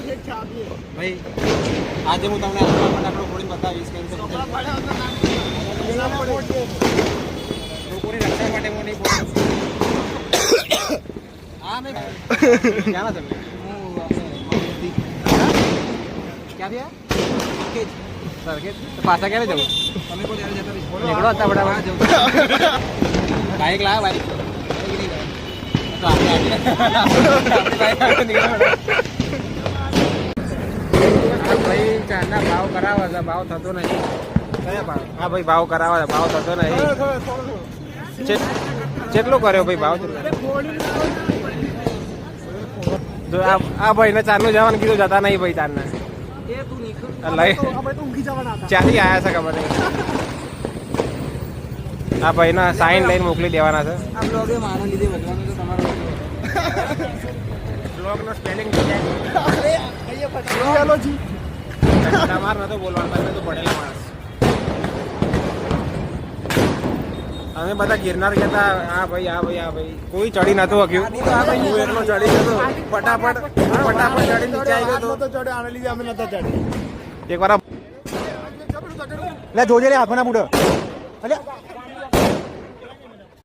ભાઈ આજે હું તમને ફટાકડો ફોડીને બતાવીશ કેમ લોકોની રક્ષા માટે હું નહીં બોલું. હા મેં ક્યાં તમે ક્યાં થયા સરખેજ પાછા ક્યારે જવું તમે કોઈ ત્યારે જતા નીકળો હતા બરાબર જવું બાઈક લાવ્યા બાઈક તો આપણે ભાઈ ચાના ભાવ કરાવે છે ભાવ થતો નહીં. કયા ભાવ? હા ભાઈ ભાવ કરાવે છે ભાવ થતો નહીં. કેટલો કર્યો ભાઈ ભાવ? જો આ ભાઈ ને ચારનું જવાનું કીધું જતા નહીં ભાઈ ચારના લઈ ચાલી આવ્યા છે ખબર નહીં. આ ભાઈ ના સાઈન લઈને મોકલી દેવાના છે. આ બ્લોગ મારા લીધે વધવાનું છે તમારો બ્લોગ નો સ્પેલિંગ તમારે નતો બોલવાનું તમે તો પડેલા માણસ. અમે બધા ગિરનાર ગયા હા ભાઈ હા ભાઈ હા ભાઈ કોઈ ચડી નતો હક્યું. હું એકલો ચડી ગયો ફટાફટ ચડી નીચે આવી ગયો તો ચડ્યો આને લીધે અમે નતા ચડી. એક વાર લે જોજે લે હાથમાં ના બુડો અલ્યા